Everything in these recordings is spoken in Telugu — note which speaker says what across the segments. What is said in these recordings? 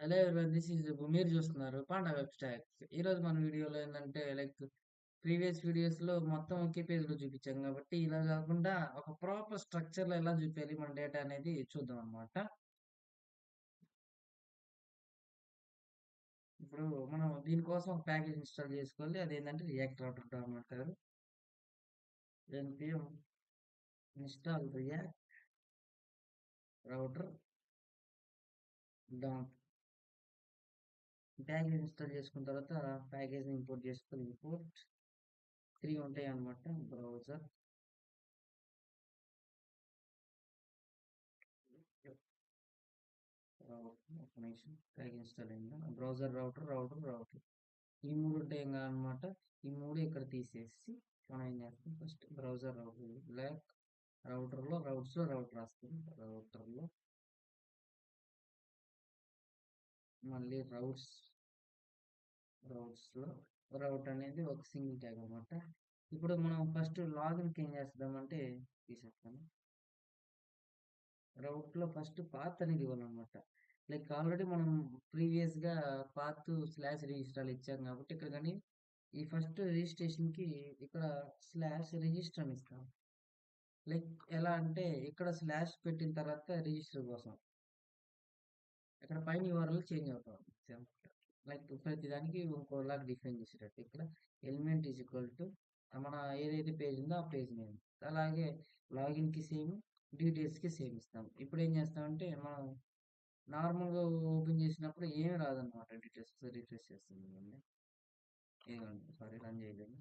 Speaker 1: హలో ఎవరీవన్, దిస్ ఈజ్ మీరు చూస్తున్నారు పాండా వెబ్ స్టాక్స్. ఈరోజు మన వీడియోలో ఏంటంటే ప్రీవియస్ వీడియోస్లో మొత్తం ఒకే పేజ్లో చూపించాం కాబట్టి ఇలా కాకుండా ఒక ప్రాపర్ స్ట్రక్చర్లో ఎలా చూపించాలి మన డేటా అనేది చూద్దాం అనమాట. ఇప్పుడు మనం దీనికోసం ఒక ప్యాకేజ్ ఇన్స్టాల్ చేసుకోవాలి. అదేంటంటే రియాక్ట్ రౌటర్ డామ్ అంటారు. npm install React Router DOM. Package install చేసుకున్న తర్వాత ప్యాకేజ్ని ఇంపోర్ట్ చేసుకొని ఇంపోర్ట్ 3 ఉంటాయి అనమాట. బ్రౌజర్ ఒక నిమిషం, ప్యాకేజ్ ఇన్స్టాల్ అయిందా? బ్రౌజర్ రౌటర్ ఈ 3 ఉంటాయి అనమాట. ఈ 3 ఇక్కడ తీసేసి మనం ఏం చేస్తాం, ఫస్ట్ బ్రౌజర్ రౌటర్ బ్లాక్ రౌటర్లో రౌటర్ రాస్తాం. రౌటర్లో మళ్ళీ రౌట్స్లో రౌట్ అనేది ఒక సింగిల్ ట్యాగ్ అనమాట. ఇప్పుడు మనం ఫస్ట్ లాగిన్కి ఏం చేస్తామంటే తీసేస్తాము. రౌట్లో ఫస్ట్ పాత్ అనేది ఇవ్వాలన్నమాట. ఆల్రెడీ మనం ప్రీవియస్గా పాత్ స్లాష్ రిజిస్టర్ ఇచ్చాం కాబట్టి ఇక్కడ కానీ ఈ ఫస్ట్ రిజిస్ట్రేషన్కి ఇక్కడ స్లాష్ రిజిస్టర్ అని ఇస్తాం. ఎలా అంటే ఇక్కడ స్లాష్ పెట్టిన తర్వాత రిజిస్టర్ కోసం ఇక్కడ పైన యూఆర్ఎల్ చేంజ్ అవుతాం. ప్రతి దానికి ఇంకోలాగా డిఫైన్ చేసేటట్టు ఇక్కడ ఎలిమెంట్ ఈజ్ ఈక్వల్ టు మన ఏదైతే పేజ్ ఉందో ఆ పేజ్ నేమ్. అలాగే లాగిన్కి సేమ్, డీటెయిల్స్కి సేమ్ ఇస్తాం. ఇప్పుడు ఏం చేస్తామంటే మనం నార్మల్గా ఓపెన్ చేసినప్పుడు ఏమి రాదన్నమాట. డీటెయిల్స్ రిఫ్రెష్ చేస్తుంది. సారీ, రన్ చేయలేదు.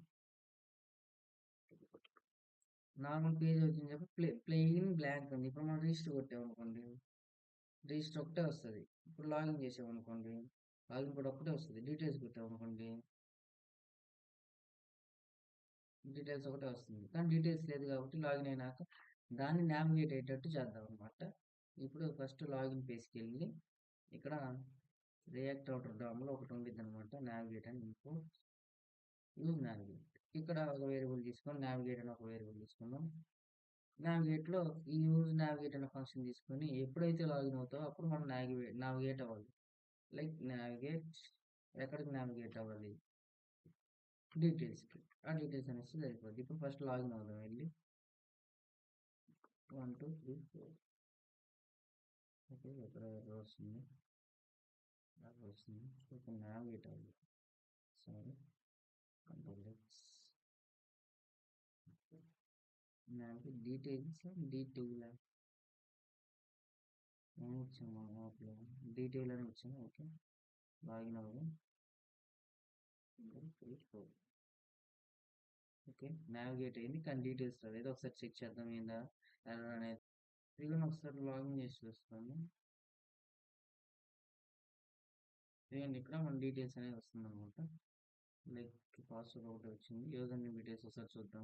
Speaker 1: నార్మల్ పేజ్ వచ్చింది చెప్పి ప్లెయిన్ బ్లాంక్ ఉంది. ఇప్పుడు మనం రిజిస్టర్ కొట్టామనుకోండి, రిజిస్టర్ ఒకటే వస్తుంది. ఇప్పుడు లాగిన్ చేసామనుకోండి, లాగిన్ కూడా ఒకటే వస్తుంది. డీటెయిల్స్ కొట్టామనుకోండి, డీటెయిల్స్ ఒకటే వస్తుంది. కానీ డీటెయిల్స్ లేదు కాబట్టి లాగిన్ అయినాక దాన్ని నావిగేట్ అయ్యేటట్టు చేద్దాం అనమాట. ఇప్పుడు ఫస్ట్ లాగిన్ పేజ్కి వెళ్ళి ఇక్కడ రియాక్ట్ రౌటర్ డామ్లో ఒకటి ఉండిద్ది అనమాట, నావిగేట్ అని. Import use navigate. ఇక్కడ ఒక వేరియబుల్ తీసుకొని నావిగేట్ అని ఒక వేరియబుల్ తీసుకుందాం. నావిగేట్లో ఈ యూజ్ నావిగేట్ అనే ఫంక్షన్ తీసుకొని ఎప్పుడైతే లాగిన్ అవుతావో అప్పుడు మనం నావిగేట్ అవ్వాలి. నావిగేట్ ఎక్కడికి నావిగేట్ అవ్వాలి? డీటెయిల్స్కి. ఆ డీటెయిల్స్ అనేసి సరిపోద్ది. ఇప్పుడు ఫస్ట్ లాగిన్ అవుదాం. వెళ్ళి 1 2 3 4 ఓకే, ఎక్కడ వస్తుంది ఇప్పుడు నావిగేట్ అవ్వాలి. Sorry, control X. Details detail వచ్చాము. డీటెయిల్ అని వచ్చాము. ఓకే, లాగిన్ అవ్వడం. ఓకే, నావిగేట్ అయింది కానీ డీటెయిల్స్ రాదు. ఏదో ఒకసారి చెక్ చేద్దాం ఏందా ఎర్రర్ అనేది. ఇదిగో ఒకసారి లాగిన్ చేసి చూస్తాను. ఇదిగోండి, ఇక్కడ మన డీటెయిల్స్ అనేది వస్తుంది అనమాట. పాస్వర్డ్ ఒకటి వచ్చింది. యూజర్ నేమ్ డీటెయిల్స్ ఒకసారి చూద్దాం.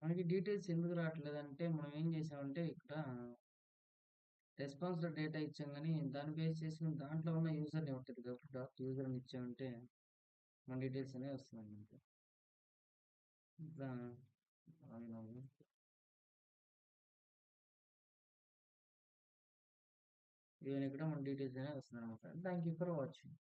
Speaker 1: మనకి డీటెయిల్స్ ఎందుకు రావట్లేదు అంటే మనం ఏం చేసామంటే ఇక్కడ రెస్పాన్స్లో డేటా ఇచ్చాం కానీ దాన్ని బేస్ చేసుకుని దాంట్లో ఉన్న యూజర్ని ఉంటుంది కాబట్టి డాట్ యూజర్ అని ఇచ్చామంటే మన డీటెయిల్స్ అనేవి వస్తుంది అనమాట. ఇట్లా ఇక్కడ మన డీటెయిల్స్ అనేవి వస్తుంది అనమాట. Thank you for watching.